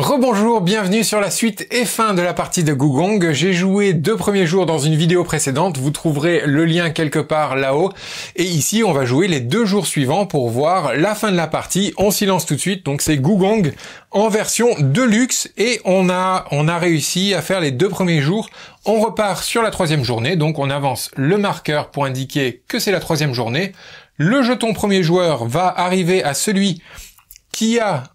Rebonjour, bienvenue sur la suite et fin de la partie de Gugong. J'ai joué 2 premiers jours dans une vidéo précédente, vous trouverez le lien quelque part là-haut. Et ici, on va jouer les 2 jours suivants pour voir la fin de la partie. On s'y lance tout de suite, donc c'est Gugong en version Deluxe et on a réussi à faire les 2 premiers jours. On repart sur la 3e journée, donc on avance le marqueur pour indiquer que c'est la 3e journée. Le jeton premier joueur va arriver à celui qui a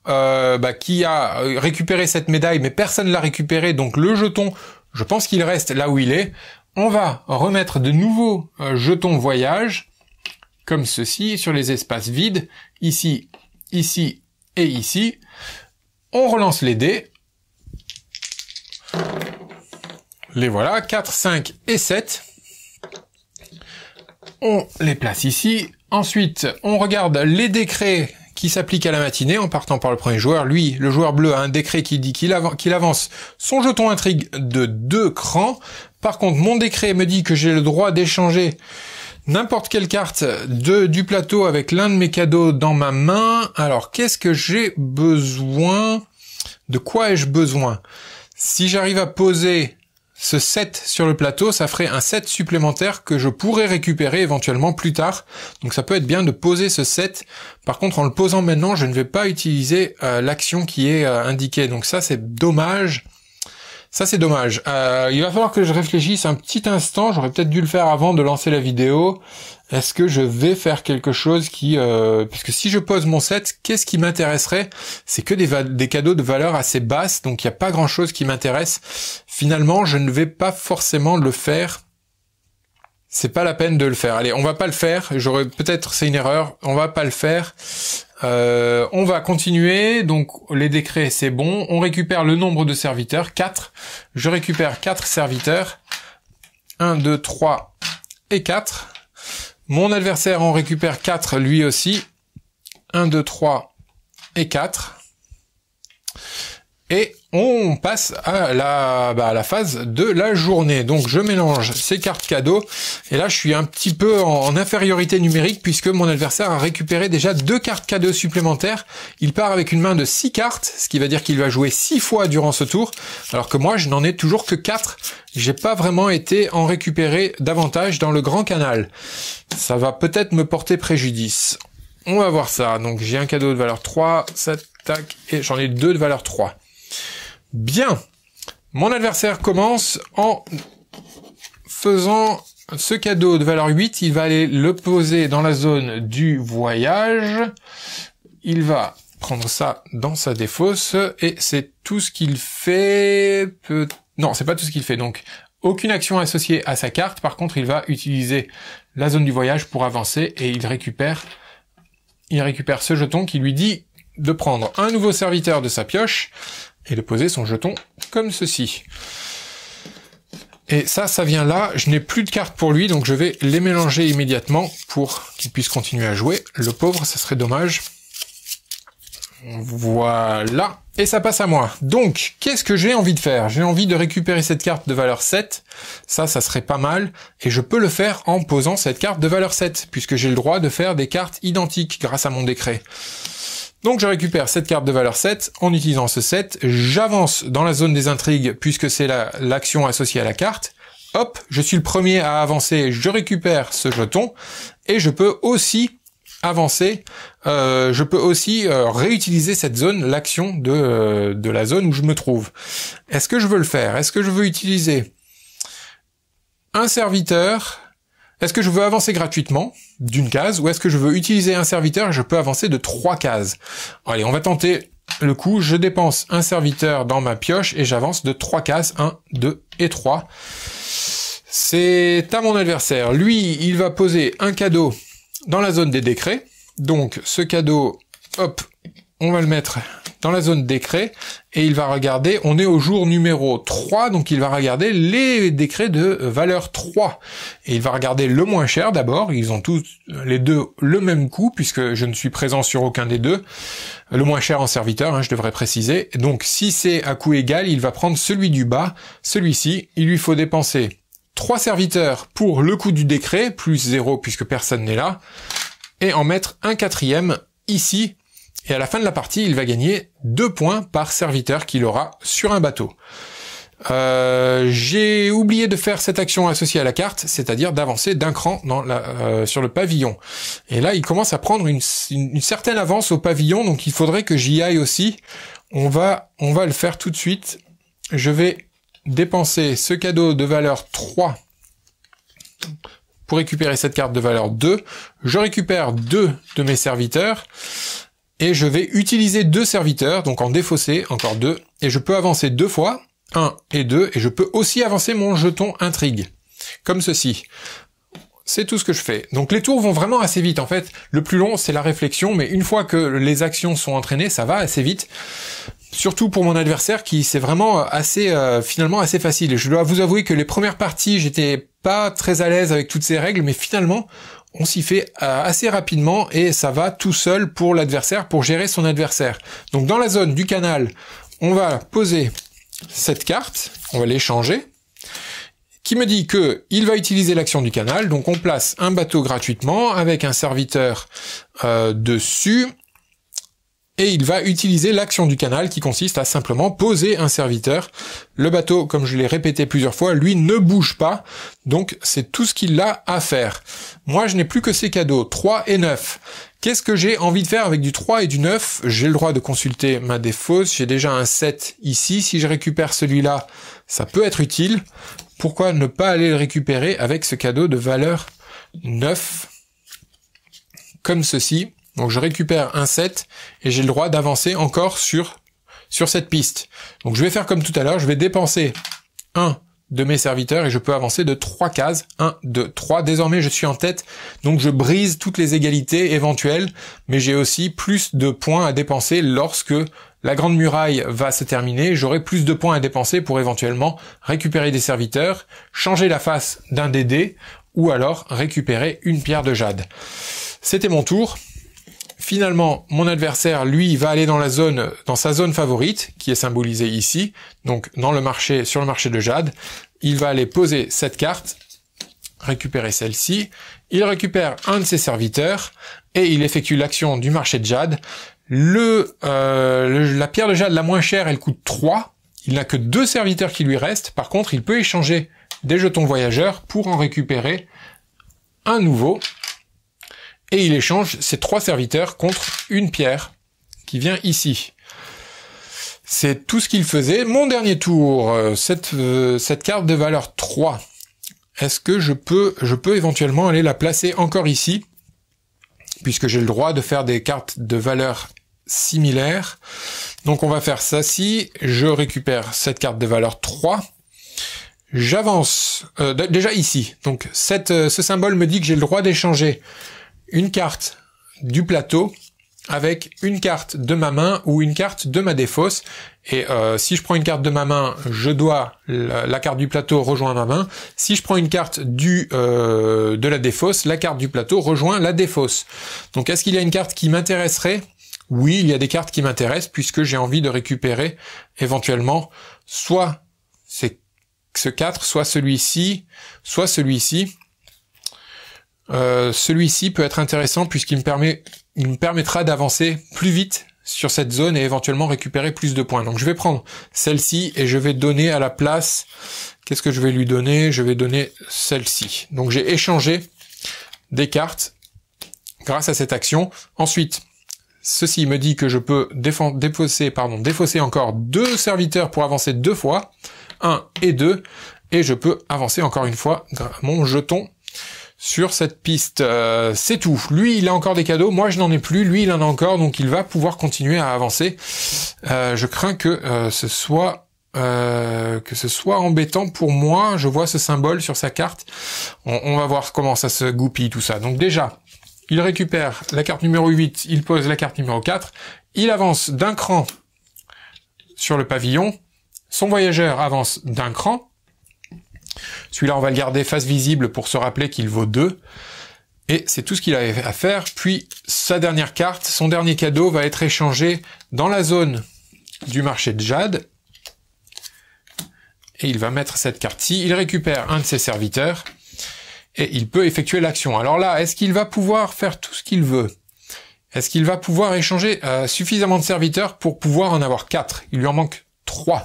récupéré cette médaille, mais personne l'a récupéré, donc le jeton, je pense qu'il reste là où il est. On va remettre de nouveaux jetons voyage, comme ceci, sur les espaces vides, ici, ici et ici. On relance les dés. Les voilà, 4, 5 et 7. On les place ici. Ensuite, on regarde les décrets qui s'applique à la matinée en partant par le premier joueur. Lui, le joueur bleu, a un décret qui dit qu'il avance son jeton intrigue de 2 crans. Par contre, mon décret me dit que j'ai le droit d'échanger n'importe quelle carte du plateau avec l'un de mes cadeaux dans ma main. Alors, qu'est-ce que j'ai besoin? De quoi ai-je besoin? Si j'arrive à poser ce 7 sur le plateau, ça ferait un 7 supplémentaire que je pourrais récupérer éventuellement plus tard. Donc ça peut être bien de poser ce 7. Par contre, en le posant maintenant, je ne vais pas utiliser l'action qui est indiquée. Donc ça, c'est dommage. Ça, c'est dommage. Il va falloir que je réfléchisse un petit instant. J'aurais peut-être dû le faire avant de lancer la vidéo. Est-ce que je vais faire quelque chose qui... puisque si je pose mon 7, qu'est-ce qui m'intéresserait? C'est que des cadeaux de valeur assez basse, donc il n'y a pas grand-chose qui m'intéresse. Finalement, je ne vais pas forcément le faire. C'est pas la peine de le faire. Allez, on va pas le faire. Peut-être c'est une erreur. On va pas le faire. On va continuer. Donc les décrets, c'est bon. On récupère le nombre de serviteurs, 4. Je récupère 4 serviteurs. 1, 2, 3 et 4. Mon adversaire en récupère 4 lui aussi. 1, 2, 3 et 4. Et on passe à la phase de la journée. Donc je mélange ces cartes cadeaux. Et là je suis un petit peu en infériorité numérique puisque mon adversaire a récupéré déjà 2 cartes cadeaux supplémentaires. Il part avec une main de 6 cartes, ce qui veut dire qu'il va jouer 6 fois durant ce tour. Alors que moi je n'en ai toujours que 4. J'ai pas vraiment été en récupérer davantage dans le grand canal. Ça va peut-être me porter préjudice. On va voir ça. Donc j'ai un cadeau de valeur 3, 7, tac, et j'en ai 2 de valeur 3. Bien, mon adversaire commence en faisant ce cadeau de valeur 8, il va aller le poser dans la zone du voyage, il va prendre ça dans sa défausse, et c'est tout ce qu'il fait, non, c'est pas tout ce qu'il fait, donc aucune action associée à sa carte, par contre il va utiliser la zone du voyage pour avancer, et il récupère ce jeton qui lui dit de prendre un nouveau serviteur de sa pioche, et de poser son jeton comme ceci. Et ça vient là, je n'ai plus de cartes pour lui, donc je vais les mélanger immédiatement pour qu'il puisse continuer à jouer. Le pauvre, ça serait dommage. Voilà, et ça passe à moi. Donc, qu'est-ce que j'ai envie de faire? J'ai envie de récupérer cette carte de valeur 7, ça serait pas mal, et je peux le faire en posant cette carte de valeur 7, puisque j'ai le droit de faire des cartes identiques grâce à mon décret. Donc je récupère cette carte de valeur 7, en utilisant ce 7, j'avance dans la zone des intrigues puisque c'est l'action associée à la carte. Hop, je suis le premier à avancer, je récupère ce jeton, et je peux aussi avancer, réutiliser cette zone, l'action de la zone où je me trouve. Est-ce que je veux le faire? Est-ce que je veux utiliser un serviteur? Est-ce que je veux avancer gratuitement d'une case ou est-ce que je veux utiliser un serviteur et je peux avancer de 3 cases? Allez, on va tenter le coup. Je dépense un serviteur dans ma pioche et j'avance de 3 cases. 1, 2 et 3. C'est à mon adversaire. Lui, il va poser un cadeau dans la zone des décrets. Donc ce cadeau, hop, on va le mettre dans la zone décret et il va regarder, on est au jour numéro 3, donc il va regarder les décrets de valeur 3 et il va regarder le moins cher d'abord. Ils ont tous les deux le même coût puisque je ne suis présent sur aucun des deux, le moins cher en serviteur, hein, je devrais préciser. Donc si c'est à coût égal, il va prendre celui du bas, celui-ci. Il lui faut dépenser 3 serviteurs pour le coût du décret, plus 0 puisque personne n'est là, et en mettre un 4e ici. Et à la fin de la partie, il va gagner 2 points par serviteur qu'il aura sur un bateau. J'ai oublié de faire cette action associée à la carte, c'est-à-dire d'avancer d'un cran sur le pavillon. Et là, il commence à prendre une certaine avance au pavillon, donc il faudrait que j'y aille aussi. On va le faire tout de suite. Je vais dépenser ce cadeau de valeur 3 pour récupérer cette carte de valeur 2. Je récupère 2 de mes serviteurs. Et je vais utiliser 2 serviteurs, donc en défausser, encore 2. Et je peux avancer 2 fois. 1 et 2, et je peux aussi avancer mon jeton intrigue, comme ceci. C'est tout ce que je fais. Donc les tours vont vraiment assez vite, en fait. Le plus long, c'est la réflexion, mais une fois que les actions sont entraînées, ça va assez vite. Surtout pour mon adversaire, qui c'est vraiment finalement assez facile. Et je dois vous avouer que les premières parties, j'étais pas très à l'aise avec toutes ces règles, mais finalement, on s'y fait assez rapidement, et ça va tout seul pour l'adversaire, pour gérer son adversaire. Donc dans la zone du canal, on va poser cette carte, on va l'échanger, qui me dit que il va utiliser l'action du canal, donc on place un bateau gratuitement avec un serviteur dessus, et il va utiliser l'action du canal qui consiste à simplement poser un serviteur. Le bateau, comme je l'ai répété plusieurs fois, lui ne bouge pas, donc c'est tout ce qu'il a à faire. Moi, je n'ai plus que ces cadeaux, 3 et 9. Qu'est-ce que j'ai envie de faire avec du 3 et du 9? J'ai le droit de consulter ma défausse, j'ai déjà un 7 ici, si je récupère celui-là, ça peut être utile. Pourquoi ne pas aller le récupérer avec ce cadeau de valeur 9, comme ceci? Donc je récupère un 7, et j'ai le droit d'avancer encore sur cette piste. Donc je vais faire comme tout à l'heure, je vais dépenser un de mes serviteurs, et je peux avancer de 3 cases. 1, 2, 3. Désormais, je suis en tête, donc je brise toutes les égalités éventuelles, mais j'ai aussi plus de points à dépenser lorsque la grande muraille va se terminer. J'aurai plus de points à dépenser pour éventuellement récupérer des serviteurs, changer la face d'un des dés, ou alors récupérer une pierre de jade. C'était mon tour. Finalement, mon adversaire, lui, va aller dans sa zone favorite, qui est symbolisée ici, donc sur le marché de jade. Il va aller poser cette carte, récupérer celle-ci. Il récupère un de ses serviteurs, et il effectue l'action du marché de jade. La pierre de jade la moins chère, elle coûte 3. Il n'a que 2 serviteurs qui lui restent. Par contre, il peut échanger des jetons voyageurs pour en récupérer un nouveau. Et il échange ses 3 serviteurs contre une pierre qui vient ici. C'est tout ce qu'il faisait. Mon dernier tour, cette carte de valeur 3. Est-ce que je peux éventuellement aller la placer encore ici, puisque j'ai le droit de faire des cartes de valeur similaires. Donc on va faire ça ci. Je récupère cette carte de valeur 3. J'avance déjà ici. Donc ce symbole me dit que j'ai le droit d'échanger une carte du plateau avec une carte de ma main ou une carte de ma défausse. Et si je prends une carte de ma main, la carte du plateau rejoint ma main. Si je prends une carte de la défausse, la carte du plateau rejoint la défausse. Donc est-ce qu'il y a une carte qui m'intéresserait? Oui, il y a des cartes qui m'intéressent, puisque j'ai envie de récupérer éventuellement soit ce 4, soit celui-ci, soit celui-ci. Celui-ci peut être intéressant puisqu'il me permettra d'avancer plus vite sur cette zone et éventuellement récupérer plus de points. Donc je vais prendre celle-ci et je vais donner à la place, qu'est-ce que je vais lui donner? Je vais donner celle-ci. Donc j'ai échangé des cartes grâce à cette action. Ensuite, ceci me dit que je peux défausser encore 2 serviteurs pour avancer 2 fois, 1 et 2, et je peux avancer encore une fois mon jeton sur cette piste. C'est tout. Lui, il a encore des cadeaux. Moi, je n'en ai plus. Lui, il en a encore. Donc, il va pouvoir continuer à avancer. Je crains que ce soit embêtant pour moi. Je vois ce symbole sur sa carte. On va voir comment ça se goupille, tout ça. Donc, déjà, il récupère la carte numéro 8. Il pose la carte numéro 4. Il avance d'un cran sur le pavillon. Son voyageur avance d'un cran. Celui-là, on va le garder face visible pour se rappeler qu'il vaut 2. Et c'est tout ce qu'il avait à faire. Puis, sa dernière carte, son dernier cadeau va être échangé dans la zone du marché de jade. Et il va mettre cette carte-ci. Il récupère un de ses serviteurs. Et il peut effectuer l'action. Alors là, est-ce qu'il va pouvoir faire tout ce qu'il veut? est-ce qu'il va pouvoir échanger suffisamment de serviteurs pour pouvoir en avoir 4? Il lui en manque 3.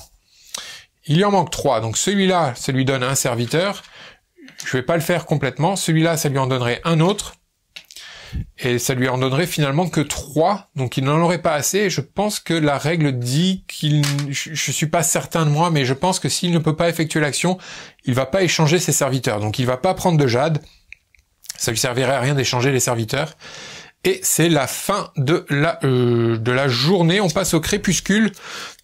Il lui en manque 3, donc celui-là, ça lui donne un serviteur. Je vais pas le faire complètement. Celui-là, ça lui en donnerait un autre. Et ça lui en donnerait finalement que 3. Donc il n'en aurait pas assez. Je pense que la règle dit qu'il... Je suis pas certain de moi, mais je pense que s'il ne peut pas effectuer l'action, il va pas échanger ses serviteurs. Donc il va pas prendre de jade. Ça lui servirait à rien d'échanger les serviteurs. Et c'est la fin de la journée. On passe au crépuscule.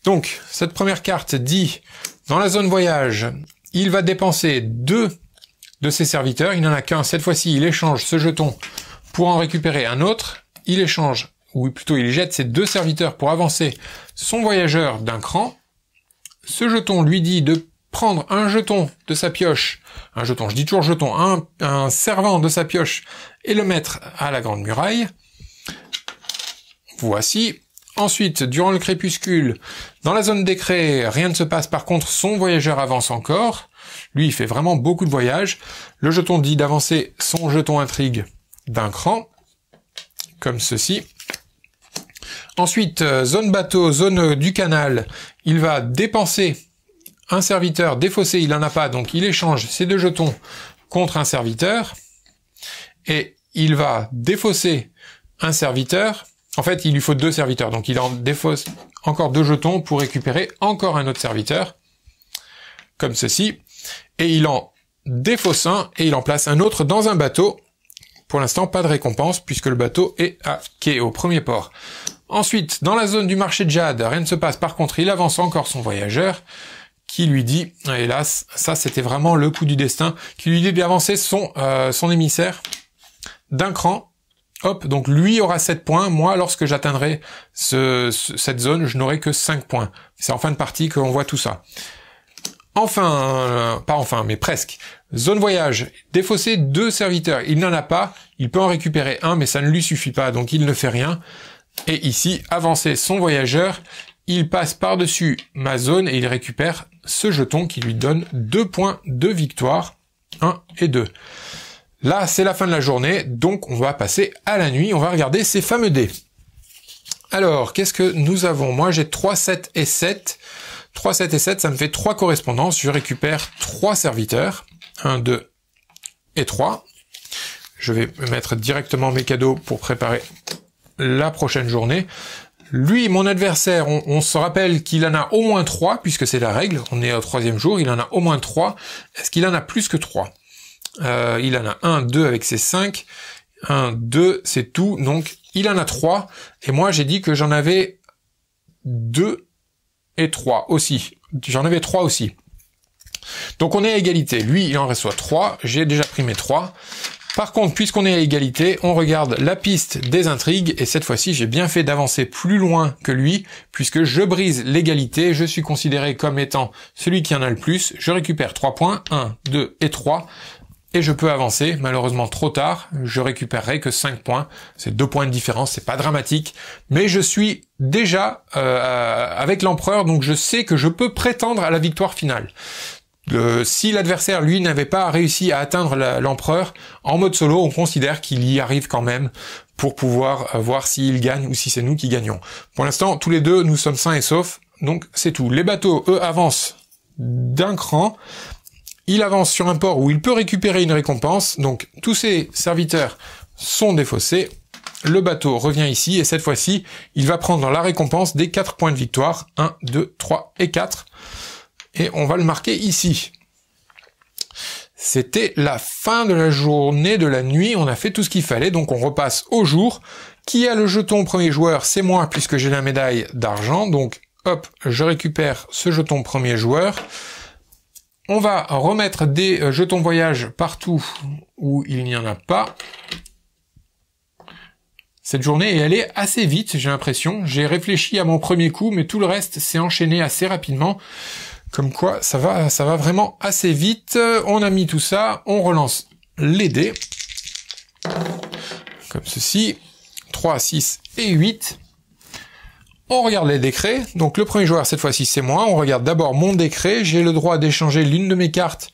Donc cette première carte dit, dans la zone voyage, il va dépenser 2 de ses serviteurs, il n'en a qu'un. Cette fois-ci, il échange ce jeton pour en récupérer un autre. Il échange, ou plutôt il jette ses 2 serviteurs pour avancer son voyageur d'un cran. Ce jeton lui dit de prendre un jeton de sa pioche, un jeton, je dis toujours jeton, un servant de sa pioche, et le mettre à la grande muraille. Voici. Ensuite, durant le crépuscule, dans la zone décret, rien ne se passe. Par contre, son voyageur avance encore. Lui, il fait vraiment beaucoup de voyages. Le jeton dit d'avancer son jeton intrigue d'un cran, comme ceci. Ensuite, zone bateau, zone du canal, il va dépenser un serviteur, défausser, il n'en a pas, donc il échange ses 2 jetons contre un serviteur. Et il va défausser un serviteur. En fait, il lui faut 2 serviteurs, donc il en défausse encore 2 jetons pour récupérer encore un autre serviteur, comme ceci. Et il en défausse un, et il en place un autre dans un bateau. Pour l'instant, pas de récompense, puisque le bateau est à quai, au premier port. Ensuite, dans la zone du marché de jade, rien ne se passe. Par contre, il avance encore son voyageur, qui lui dit, hélas, ça c'était vraiment le coup du destin, qui lui dit d'avancer son émissaire d'un cran. Hop, donc lui aura 7 points, moi lorsque j'atteindrai cette zone, je n'aurai que 5 points. C'est en fin de partie qu'on voit tout ça. Enfin, pas enfin, mais presque. Zone voyage, défausser 2 serviteurs, il n'en a pas, il peut en récupérer un, mais ça ne lui suffit pas, donc il ne fait rien. Et ici, avancer son voyageur, il passe par-dessus ma zone et il récupère ce jeton qui lui donne 2 points de victoire, 1 et 2. Là, c'est la fin de la journée, donc on va passer à la nuit, on va regarder ces fameux dés. Alors, qu'est-ce que nous avons? Moi, j'ai 3, 7 et 7. 3, 7 et 7, ça me fait 3 correspondances. Je récupère 3 serviteurs. 1, 2 et 3. Je vais mettre directement mes cadeaux pour préparer la prochaine journée. Lui, mon adversaire, on se rappelle qu'il en a au moins 3, puisque c'est la règle. On est au 3e jour, il en a au moins 3. Est-ce qu'il en a plus que 3? Il en a 1, 2 avec ses 5. 1, 2, c'est tout. Donc, il en a 3. Et moi, j'ai dit que j'en avais 2 et 3 aussi. J'en avais 3 aussi. Donc, on est à égalité. Lui, il en reçoit 3. J'ai déjà pris mes 3. Par contre, puisqu'on est à égalité, on regarde la piste des intrigues. Et cette fois-ci, j'ai bien fait d'avancer plus loin que lui, puisque je brise l'égalité. Je suis considéré comme étant celui qui en a le plus. Je récupère 3 points. 1, 2 et 3. Et je peux avancer, malheureusement trop tard, je récupérerai que 5 points, c'est 2 points de différence, c'est pas dramatique, mais je suis déjà avec l'empereur, donc je sais que je peux prétendre à la victoire finale. Si l'adversaire, lui, n'avait pas réussi à atteindre l'empereur, en mode solo, on considère qu'il y arrive quand même pour pouvoir voir s'il gagne ou si c'est nous qui gagnons. Pour l'instant, tous les deux, nous sommes sains et saufs, donc c'est tout. Les bateaux, eux, avancent d'un cran. Il avance sur un port où il peut récupérer une récompense, donc tous ses serviteurs sont défaussés. Le bateau revient ici, et cette fois-ci, il va prendre la récompense des 4 points de victoire. 1, 2, 3 et 4. Et on va le marquer ici. C'était la fin de la journée, de la nuit, on a fait tout ce qu'il fallait, donc on repasse au jour. Qui a le jeton premier joueur? C'est moi, puisque j'ai la médaille d'argent, donc hop, je récupère ce jeton premier joueur. On va remettre des jetons voyage partout où il n'y en a pas. Cette journée est allée assez vite, j'ai l'impression. J'ai réfléchi à mon premier coup, mais tout le reste s'est enchaîné assez rapidement. Comme quoi, ça va vraiment assez vite. On a mis tout ça, on relance les dés. Comme ceci. 3, 6 et 8. On regarde les décrets, donc le premier joueur cette fois-ci c'est moi, on regarde d'abord mon décret, j'ai le droit d'échanger l'une de mes cartes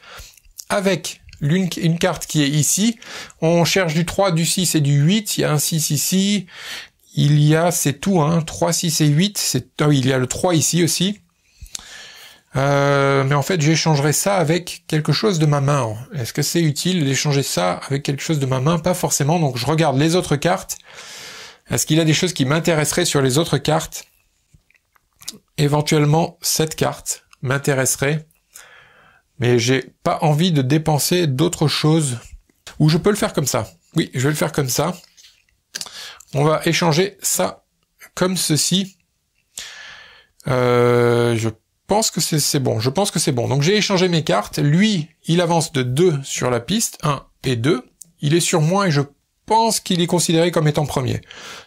avec une carte qui est ici, on cherche du 3, du 6 et du 8, il y a un 6 ici, il y a, c'est tout, hein, 3, 6 et 8, oui, il y a le 3 ici aussi. Mais en fait, j'échangerai ça avec quelque chose de ma main. Est-ce que c'est utile d'échanger ça avec quelque chose de ma main? Pas forcément, donc je regarde les autres cartes. Est-ce qu'il y a des choses qui m'intéresseraient sur les autres cartes? Éventuellement, cette carte m'intéresserait, mais j'ai pas envie de dépenser d'autres choses. Ou je peux le faire comme ça. Oui, je vais le faire comme ça. On va échanger ça comme ceci. Je pense que c'est bon. Je pense que c'est bon. Donc j'ai échangé mes cartes. Lui, il avance de 2 sur la piste. 1 et 2. Il est sur moi et je pense qu'il est considéré comme étant premier.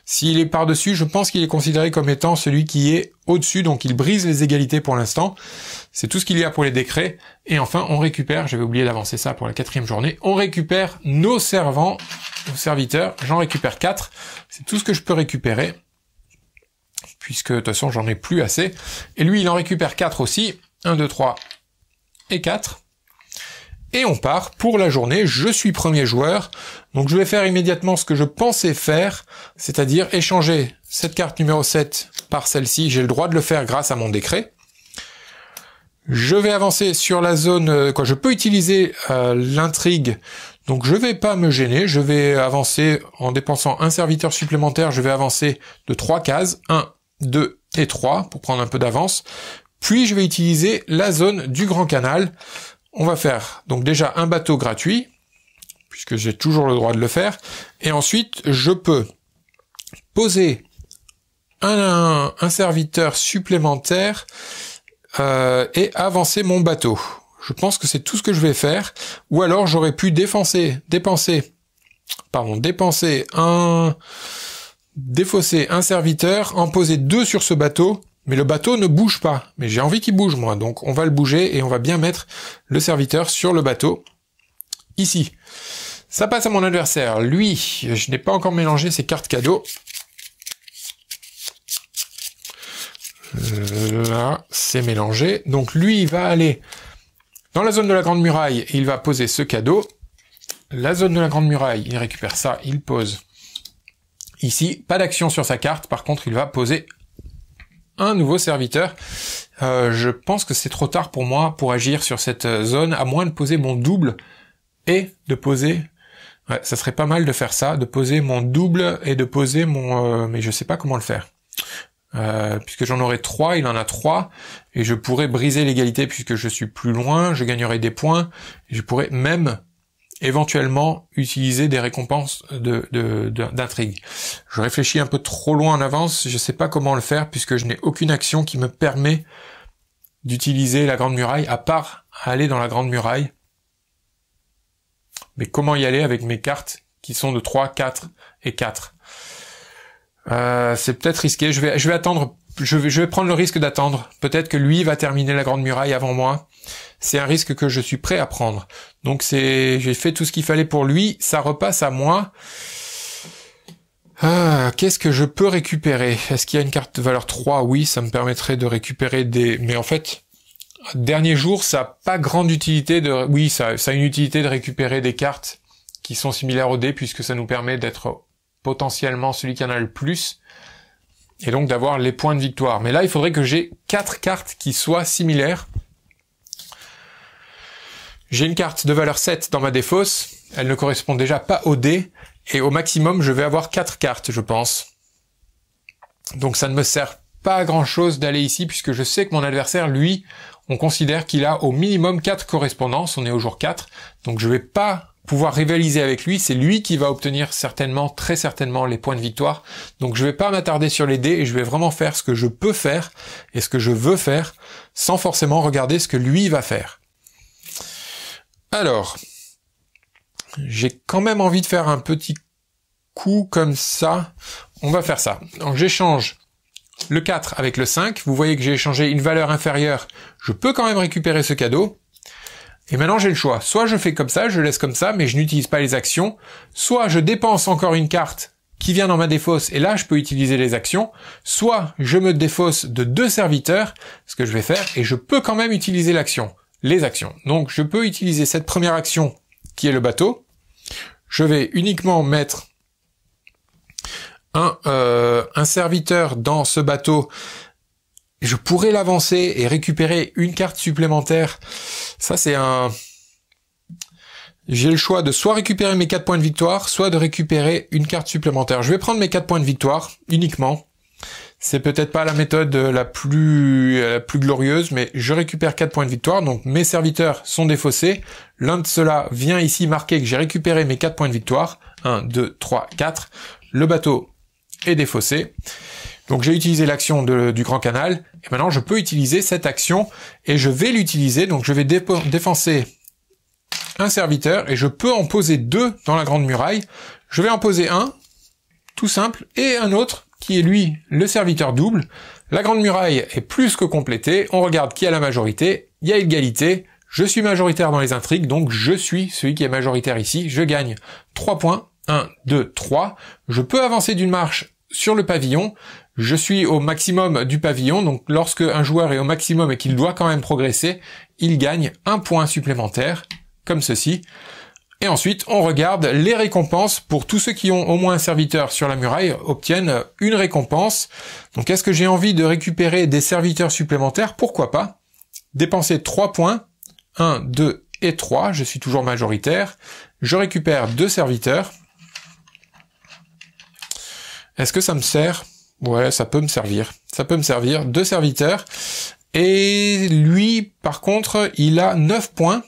S'il est par-dessus, je pense qu'il est considéré comme étant celui qui est au-dessus. Donc il brise les égalités pour l'instant. C'est tout ce qu'il y a pour les décrets. Et enfin, on récupère, j'avais oublié d'avancer ça pour la 4e journée, on récupère nos servants, nos serviteurs. J'en récupère 4. C'est tout ce que je peux récupérer, puisque de toute façon, j'en ai plus assez. Et lui, il en récupère 4 aussi. 1, 2, 3 et 4. Et on part pour la journée. Je suis premier joueur. Donc je vais faire immédiatement ce que je pensais faire, c'est-à-dire échanger cette carte numéro 7 par celle-ci. J'ai le droit de le faire grâce à mon décret. Je vais avancer sur la zone, je peux utiliser l'intrigue, donc je vais pas me gêner, je vais avancer en dépensant un serviteur supplémentaire, je vais avancer de 3 cases, 1, 2 et 3 pour prendre un peu d'avance, puis je vais utiliser la zone du Grand Canal. On va faire donc déjà un bateau gratuit, puisque j'ai toujours le droit de le faire, et ensuite je peux poser un serviteur supplémentaire et avancer mon bateau. Je pense que c'est tout ce que je vais faire. Ou alors j'aurais pu défausser un serviteur, en poser 2 sur ce bateau, mais le bateau ne bouge pas. Mais j'ai envie qu'il bouge, moi. Donc on va le bouger et on va bien mettre le serviteur sur le bateau. Ici. Ça passe à mon adversaire. Lui, je n'ai pas encore mélangé ses cartes cadeaux. Là, c'est mélangé. Donc lui, il va aller dans la zone de la Grande Muraille et il va poser ce cadeau. La zone de la Grande Muraille, il récupère ça, il pose ici. Pas d'action sur sa carte, par contre, il va poser un nouveau serviteur. Je pense que c'est trop tard pour moi pour agir sur cette zone, à moins de poser mon double et de poser... Ouais, ça serait pas mal de faire ça, de poser mon double et de poser mon... mais je sais pas comment le faire. Puisque j'en aurai 3, il en a 3, et je pourrais briser l'égalité puisque je suis plus loin, je gagnerai des points, et je pourrais même éventuellement utiliser des récompenses d'intrigue. Je réfléchis un peu trop loin en avance, je sais pas comment le faire puisque je n'ai aucune action qui me permet d'utiliser la Grande Muraille, à part aller dans la Grande Muraille. Mais comment y aller avec mes cartes qui sont de 3, 4 et 4 ? C'est peut-être risqué, je vais attendre, je vais prendre le risque d'attendre. Peut-être que lui va terminer la Grande Muraille avant moi. C'est un risque que je suis prêt à prendre. Donc j'ai fait tout ce qu'il fallait pour lui, ça repasse à moi. Qu'est-ce que je peux récupérer? Est-ce qu'il y a une carte de valeur 3? Oui, ça me permettrait de récupérer des... Mais en fait, dernier jour, ça n'a pas grande utilité de... Oui, ça a une utilité de récupérer des cartes qui sont similaires au dé, puisque ça nous permet d'être potentiellement celui qui en a le plus, et donc d'avoir les points de victoire. Mais là, il faudrait que j'ai 4 cartes qui soient similaires. J'ai une carte de valeur 7 dans ma défausse, elle ne correspond déjà pas au dé, et au maximum, je vais avoir 4 cartes, je pense. Donc ça ne me sert pas à grand chose d'aller ici, puisque je sais que mon adversaire, lui, on considère qu'il a au minimum 4 correspondances, on est au jour 4, donc je vais pas pouvoir rivaliser avec lui, c'est lui qui va obtenir certainement, très certainement, les points de victoire. Donc je vais pas m'attarder sur les dés et je vais vraiment faire ce que je peux faire et ce que je veux faire, sans forcément regarder ce que lui va faire. Alors, j'ai quand même envie de faire un petit coup comme ça. On va faire ça. Donc j'échange le 4 avec le 5. Vous voyez que j'ai échangé une valeur inférieure. Je peux quand même récupérer ce cadeau. Et maintenant j'ai le choix, soit je fais comme ça, je laisse comme ça, mais je n'utilise pas les actions, soit je dépense encore une carte qui vient dans ma défausse, et là je peux utiliser les actions, soit je me défausse de 2 serviteurs, ce que je vais faire, et je peux quand même utiliser les actions. Donc je peux utiliser cette première action qui est le bateau, je vais uniquement mettre un serviteur dans ce bateau, je pourrais l'avancer et récupérer une carte supplémentaire. Ça, c'est un... J'ai le choix de soit récupérer mes 4 points de victoire, soit de récupérer une carte supplémentaire. Je vais prendre mes 4 points de victoire, uniquement. C'est peut-être pas la méthode la plus glorieuse, mais je récupère 4 points de victoire, donc mes serviteurs sont défaussés. L'un de ceux-là vient ici marquer que j'ai récupéré mes 4 points de victoire. 1, 2, 3, 4. Le bateau est défaussé. Donc j'ai utilisé l'action du Grand Canal, et maintenant je peux utiliser cette action, et je vais l'utiliser, donc je vais défenser un serviteur, et je peux en poser 2 dans la Grande Muraille. Je vais en poser un, tout simple, et un autre, qui est lui, le serviteur double. La Grande Muraille est plus que complétée, on regarde qui a la majorité, il y a égalité, je suis majoritaire dans les intrigues, donc je suis celui qui est majoritaire ici, je gagne 3 points, 1, 2, 3, je peux avancer d'une marche sur le pavillon, je suis au maximum du pavillon, donc lorsque un joueur est au maximum et qu'il doit quand même progresser, il gagne un point supplémentaire, comme ceci. Et ensuite, on regarde les récompenses pour tous ceux qui ont au moins un serviteur sur la muraille, obtiennent une récompense. Donc est-ce que j'ai envie de récupérer des serviteurs supplémentaires? Pourquoi pas? Dépenser 3 points, 1, 2 et 3, je suis toujours majoritaire. Je récupère 2 serviteurs. Est-ce que ça me sert? Ouais, ça peut me servir. Ça peut me servir. 2 serviteurs. Et lui, par contre, il a 9 points.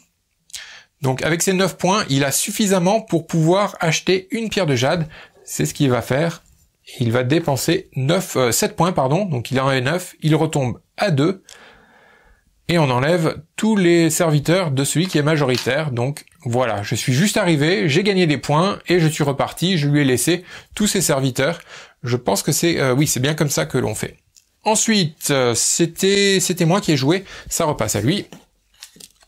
Donc avec ces 9 points, il a suffisamment pour pouvoir acheter une pierre de jade. C'est ce qu'il va faire. Il va dépenser 7 points, pardon. Donc il en avait 9. Il retombe à 2. Et on enlève tous les serviteurs de celui qui est majoritaire. Donc voilà, je suis juste arrivé, j'ai gagné des points et je suis reparti. Je lui ai laissé tous ses serviteurs. Je pense que c'est oui, c'est bien comme ça que l'on fait. Ensuite, c'était moi qui ai joué. Ça repasse à lui.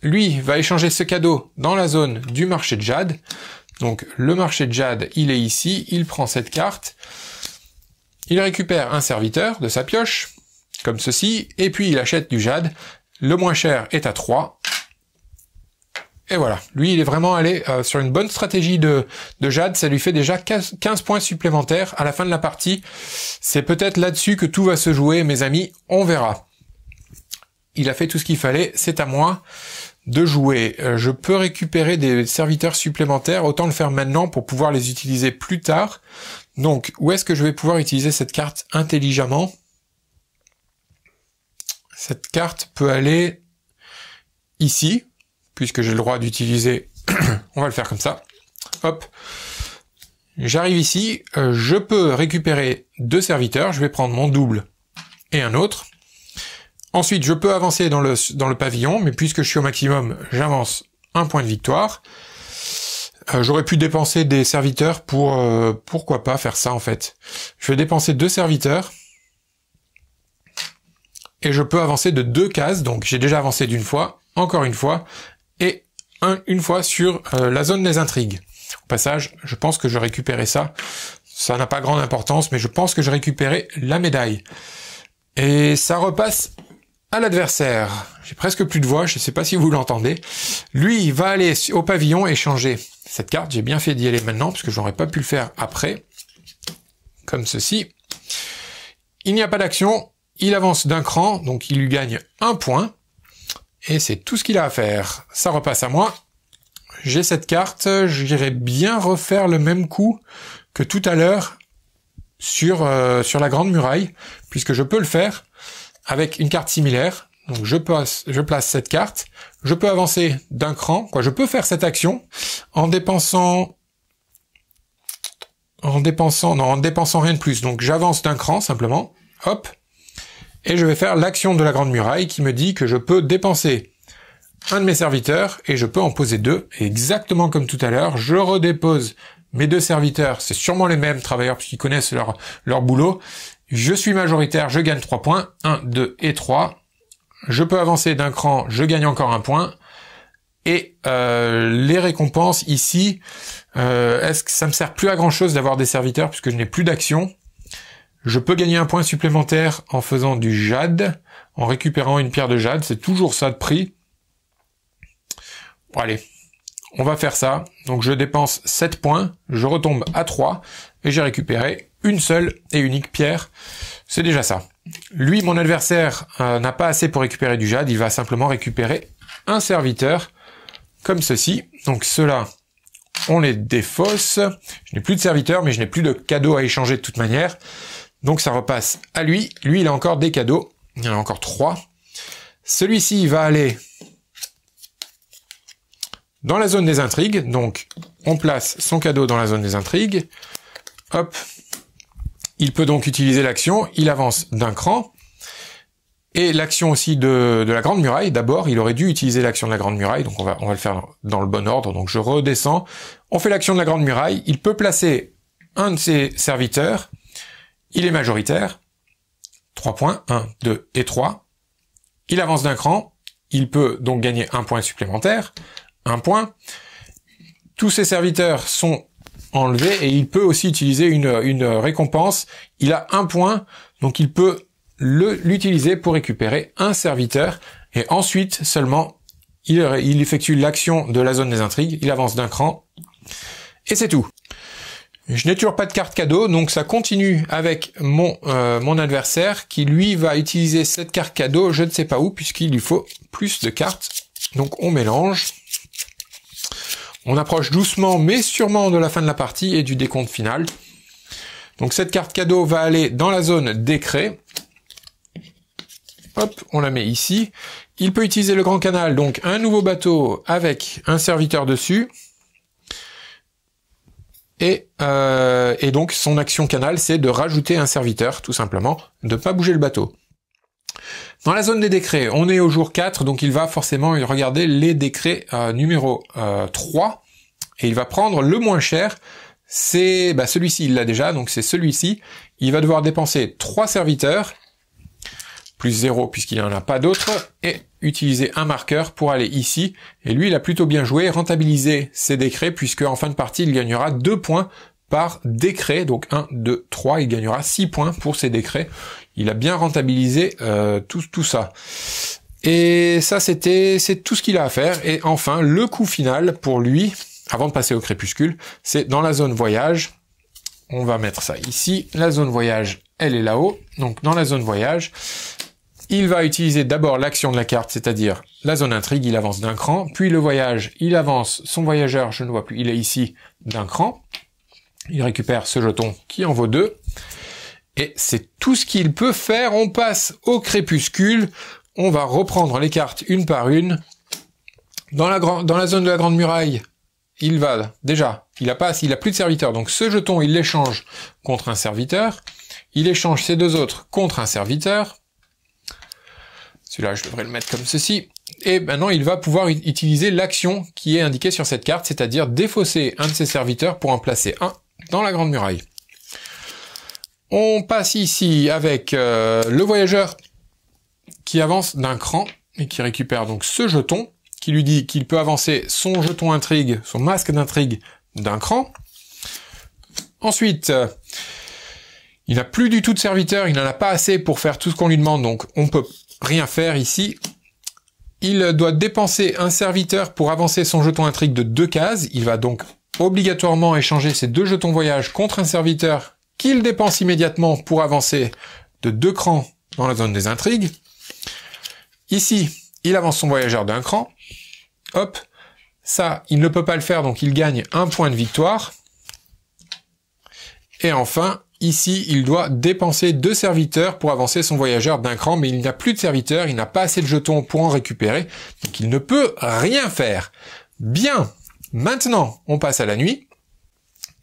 Lui va échanger ce cadeau dans la zone du marché de jade. Donc le marché de jade, il est ici. Il prend cette carte. Il récupère un serviteur de sa pioche, comme ceci. Et puis il achète du jade. Le moins cher est à 3. Et voilà. Lui, il est vraiment allé sur une bonne stratégie de jade. Ça lui fait déjà 15 points supplémentaires à la fin de la partie. C'est peut-être là-dessus que tout va se jouer, mes amis. On verra. Il a fait tout ce qu'il fallait. C'est à moi de jouer. Je peux récupérer des serviteurs supplémentaires. Autant le faire maintenant pour pouvoir les utiliser plus tard. Donc, où est-ce que je vais pouvoir utiliser cette carte intelligemment? Cette carte peut aller ici, puisque j'ai le droit d'utiliser, on va le faire comme ça, hop, j'arrive ici, je peux récupérer 2 serviteurs, je vais prendre mon double et un autre, ensuite je peux avancer dans le pavillon, mais puisque je suis au maximum, j'avance un point de victoire, j'aurais pu dépenser des serviteurs pour, pourquoi pas faire ça en fait, je vais dépenser 2 serviteurs, et je peux avancer de 2 cases, donc j'ai déjà avancé d'une fois, encore une fois, et une fois sur la zone des intrigues. Au passage, je pense que je récupérais ça. Ça n'a pas grande importance, mais je pense que je récupérais la médaille. Et ça repasse à l'adversaire. J'ai presque plus de voix, je ne sais pas si vous l'entendez. Lui, il va aller au pavillon échanger cette carte. J'ai bien fait d'y aller maintenant, parce que j'aurais pas pu le faire après. Comme ceci. Il n'y a pas d'action. Il avance d'un cran, donc il lui gagne 1 point. Et c'est tout ce qu'il a à faire. Ça repasse à moi. J'ai cette carte. J'irai bien refaire le même coup que tout à l'heure sur la Grande Muraille, puisque je peux le faire avec une carte similaire. Donc je place cette carte. Je peux avancer d'un cran. Je peux faire cette action en dépensant rien de plus. Donc j'avance d'un cran simplement. Hop. Et je vais faire l'action de la Grande Muraille qui me dit que je peux dépenser un de mes serviteurs et je peux en poser 2. Et exactement comme tout à l'heure, je redépose mes 2 serviteurs. C'est sûrement les mêmes travailleurs puisqu'ils connaissent leur boulot. Je suis majoritaire, je gagne 3 points. 1, 2 et 3. Je peux avancer d'un cran, je gagne encore 1 point. Et les récompenses ici, est-ce que ça me sert plus à grand chose d'avoir des serviteurs puisque je n'ai plus d'action? Je peux gagner 1 point supplémentaire en faisant du jade, en récupérant une pierre de jade, c'est toujours ça de prix. Bon allez, On va faire ça. Donc je dépense 7 points, je retombe à 3 et j'ai récupéré une seule et unique pierre. C'est déjà ça. Lui, mon adversaire, n'a pas assez pour récupérer du jade. Il va simplement récupérer un serviteur comme ceci. Donc ceux-là, on les défausse. Je n'ai plus de serviteur, mais je n'ai plus de cadeaux à échanger de toute manière. Donc ça repasse à lui. Lui, il a encore des cadeaux. Il y en a encore 3. Celui-ci va aller dans la zone des intrigues. Donc on place son cadeau dans la zone des intrigues. Hop. Il peut donc utiliser l'action. Il avance d'un cran. Et l'action aussi de la Grande Muraille. D'abord, il aurait dû utiliser l'action de la Grande Muraille. Donc on va le faire dans le bon ordre. Donc je redescends. On fait l'action de la Grande Muraille. Il peut placer un de ses serviteurs. Il est majoritaire. 3 points. 1, 2 et 3. Il avance d'un cran. Il peut donc gagner un point supplémentaire. 1 point. Tous ses serviteurs sont enlevés et il peut aussi utiliser une récompense. Il a 1 point. Donc il peut l'utiliser pour récupérer un serviteur. Et ensuite seulement, il effectue l'action de la zone des intrigues. Il avance d'un cran. Et c'est tout. Je n'ai toujours pas de carte cadeau, donc ça continue avec mon adversaire qui lui va utiliser cette carte cadeau, je ne sais pas où, puisqu'il lui faut plus de cartes. Donc on mélange. On approche doucement mais sûrement de la fin de la partie et du décompte final. Donc cette carte cadeau va aller dans la zone décret. Hop, on la met ici. Il peut utiliser le grand canal, donc un nouveau bateau avec un serviteur dessus. Et donc son action canal, c'est de rajouter un serviteur, tout simplement, de pas bouger le bateau. Dans la zone des décrets, on est au jour 4, donc il va forcément regarder les décrets numéro 3, et il va prendre le moins cher, c'est celui-ci, il l'a déjà, donc c'est celui-ci. Il va devoir dépenser 3 serviteurs, plus 0 puisqu'il n'y en a pas d'autres, et utiliser un marqueur pour aller ici. Et lui, il a plutôt bien joué, rentabilisé ses décrets, puisque en fin de partie, il gagnera 2 points par décret. Donc 1, 2, 3, il gagnera 6 points pour ses décrets. Il a bien rentabilisé tout ça. Et ça, c'est tout ce qu'il a à faire. Et enfin, le coup final pour lui, avant de passer au crépuscule, c'est dans la zone voyage. On va mettre ça ici. La zone voyage, elle est là-haut. Donc dans la zone voyage, il va utiliser d'abord l'action de la carte, c'est-à-dire la zone intrigue, il avance d'un cran, puis le voyage, il avance son voyageur, je ne vois plus, il est ici d'un cran, il récupère ce jeton qui en vaut 2, et c'est tout ce qu'il peut faire. On passe au crépuscule, on va reprendre les cartes une par une. Dans la zone de la Grande Muraille, il va, déjà, il a plus de serviteur, donc ce jeton, il l'échange contre un serviteur, il échange ces 2 autres contre un serviteur. Celui-là, je devrais le mettre comme ceci. Et maintenant, il va pouvoir utiliser l'action qui est indiquée sur cette carte, c'est-à-dire défausser un de ses serviteurs pour en placer un dans la Grande Muraille. On passe ici avec le voyageur qui avance d'un cran et qui récupère donc ce jeton, qui lui dit qu'il peut avancer son jeton intrigue, son masque d'intrigue d'un cran. Ensuite, il n'a plus du tout de serviteur, il n'en a pas assez pour faire tout ce qu'on lui demande, donc on peut rien faire ici. Il doit dépenser un serviteur pour avancer son jeton intrigue de 2 cases. Il va donc obligatoirement échanger ses 2 jetons voyage contre un serviteur qu'il dépense immédiatement pour avancer de 2 crans dans la zone des intrigues. Ici, il avance son voyageur d'un cran. Hop, ça, il ne peut pas le faire, donc il gagne 1 point de victoire. Et enfin, ici, il doit dépenser 2 serviteurs pour avancer son voyageur d'un cran, mais il n'a plus de serviteurs, il n'a pas assez de jetons pour en récupérer, donc il ne peut rien faire. Bien, maintenant, on passe à la nuit,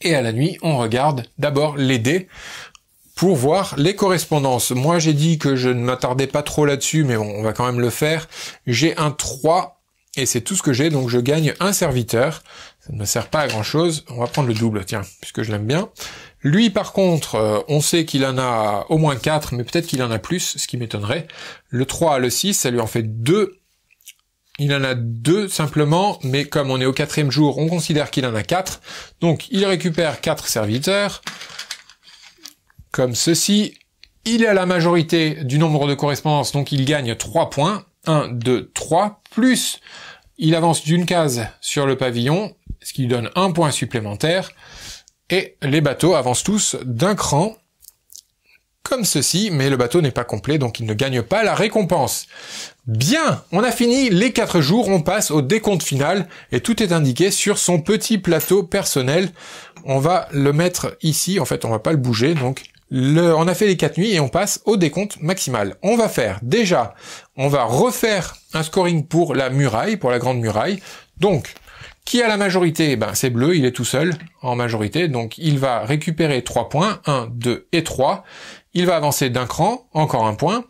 et à la nuit, on regarde d'abord les dés pour voir les correspondances. Moi, j'ai dit que je ne m'attardais pas trop là-dessus, mais bon, on va quand même le faire. J'ai un 3, et c'est tout ce que j'ai, donc je gagne un serviteur. Ça ne me sert pas à grand-chose. On va prendre le double, tiens, puisque je l'aime bien. Lui, par contre, on sait qu'il en a au moins 4, mais peut-être qu'il en a plus, ce qui m'étonnerait. Le 3, le 6, ça lui en fait 2. Il en a 2 simplement, mais comme on est au 4e jour, on considère qu'il en a 4. Donc, il récupère 4 serviteurs, comme ceci. Il est à la majorité du nombre de correspondances, donc il gagne 3 points. 1, 2, 3, plus il avance d'une case sur le pavillon, ce qui lui donne un point supplémentaire, et les bateaux avancent tous d'un cran, comme ceci, mais le bateau n'est pas complet, donc il ne gagne pas la récompense. Bien, on a fini les 4 jours, on passe au décompte final, et tout est indiqué sur son petit plateau personnel. On va le mettre ici, en fait on va pas le bouger, donc on a fait les 4 nuits et on passe au décompte maximal. On va faire, déjà, on va refaire un scoring pour la muraille, pour la grande muraille, donc... Qui a la majorité? Ben, c'est bleu, il est tout seul en majorité, donc il va récupérer 3 points, 1, 2 et 3. Il va avancer d'un cran, encore un point.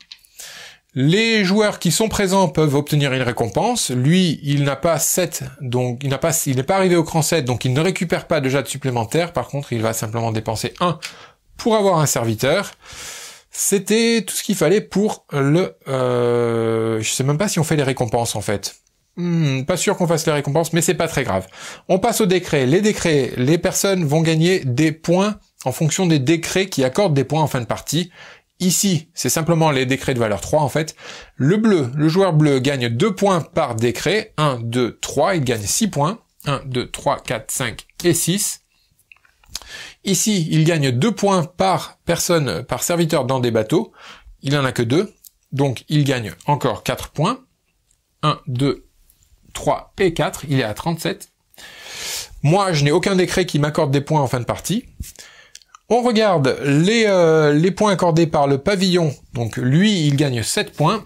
Les joueurs qui sont présents peuvent obtenir une récompense. Lui, il n'a pas 7, donc il n'est pas arrivé au cran 7, donc il ne récupère pas de jade supplémentaire. Par contre, il va simplement dépenser 1 pour avoir un serviteur. C'était tout ce qu'il fallait pour le... je sais même pas si on fait les récompenses en fait. Pas sûr qu'on fasse les récompenses, mais c'est pas très grave. On passe aux décrets. Les décrets, les personnes vont gagner des points en fonction des décrets qui accordent des points en fin de partie. Ici, c'est simplement les décrets de valeur 3 en fait. Le bleu, le joueur bleu gagne 2 points par décret. 1, 2, 3, il gagne 6 points. 1, 2, 3, 4, 5 et 6. Ici, il gagne 2 points par personne, par serviteur dans des bateaux. Il en a que 2. Donc, il gagne encore 4 points. 1, 2, 3 et 4, il est à 37. Moi, je n'ai aucun décret qui m'accorde des points en fin de partie. On regarde les points accordés par le pavillon. Donc lui, il gagne 7 points.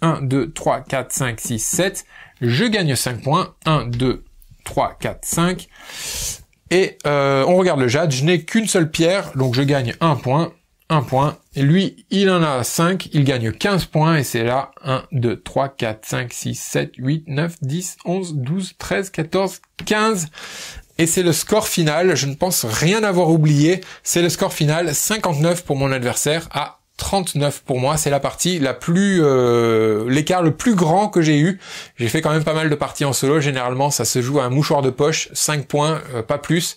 1, 2, 3, 4, 5, 6, 7. Je gagne 5 points. 1, 2, 3, 4, 5. Et on regarde le jade. Je n'ai qu'une seule pierre, donc je gagne 1 point. 1 point. Et lui, il en a 5, il gagne 15 points, et c'est là 1, 2, 3, 4, 5, 6, 7, 8, 9, 10, 11, 12, 13, 14, 15. Et c'est le score final, je ne pense rien avoir oublié, c'est le score final, 59 pour mon adversaire à 39 pour moi, c'est la partie la plus l'écart le plus grand que j'ai eu. J'ai fait quand même pas mal de parties en solo, généralement ça se joue à un mouchoir de poche, 5 points, pas plus.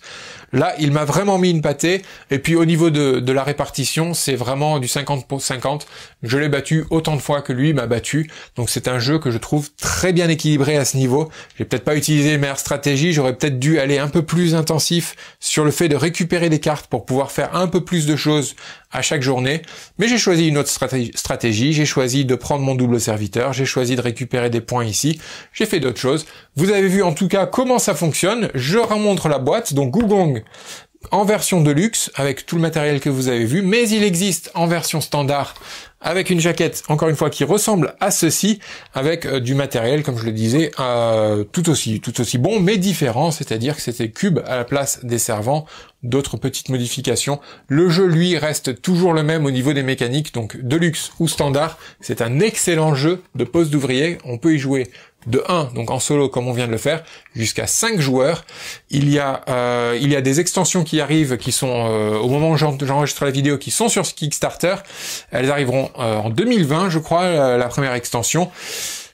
Là, il m'a vraiment mis une pâtée, et puis au niveau de la répartition, c'est vraiment du 50 pour 50. Je l'ai battu autant de fois que lui m'a battu, donc c'est un jeu que je trouve très bien équilibré à ce niveau. J'ai peut-être pas utilisé les meilleures stratégies, j'aurais peut-être dû aller un peu plus intensif sur le fait de récupérer des cartes pour pouvoir faire un peu plus de choses à chaque journée, mais j'ai choisi une autre stratégie, j'ai choisi de prendre mon double serviteur, j'ai choisi de récupérer des points ici, j'ai fait d'autres choses. Vous avez vu en tout cas comment ça fonctionne, je remontre la boîte, donc Gugong en version de luxe, avec tout le matériel que vous avez vu, mais il existe en version standard, avec une jaquette, encore une fois, qui ressemble à ceci, avec du matériel, comme je le disais, tout aussi bon, mais différent, c'est-à-dire que c'était cube à la place des servants, d'autres petites modifications. Le jeu, lui, reste toujours le même au niveau des mécaniques, donc de luxe ou standard, c'est un excellent jeu de poste d'ouvrier, on peut y jouer de 1, donc en solo comme on vient de le faire, jusqu'à 5 joueurs. Il y a des extensions qui arrivent, qui sont, au moment où j'enregistre la vidéo, qui sont sur Kickstarter. Elles arriveront en 2020, je crois, la première extension.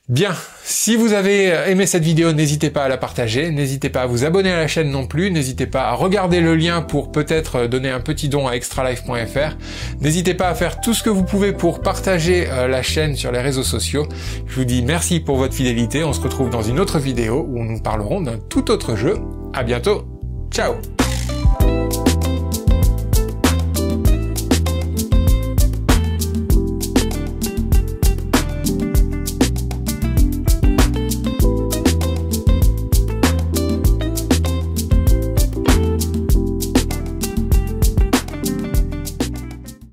Bien, si vous avez aimé cette vidéo, n'hésitez pas à la partager, n'hésitez pas à vous abonner à la chaîne non plus, n'hésitez pas à regarder le lien pour peut-être donner un petit don à extralife.fr, n'hésitez pas à faire tout ce que vous pouvez pour partager la chaîne sur les réseaux sociaux. Je vous dis merci pour votre fidélité, on se retrouve dans une autre vidéo où nous parlerons d'un tout autre jeu. À bientôt, ciao!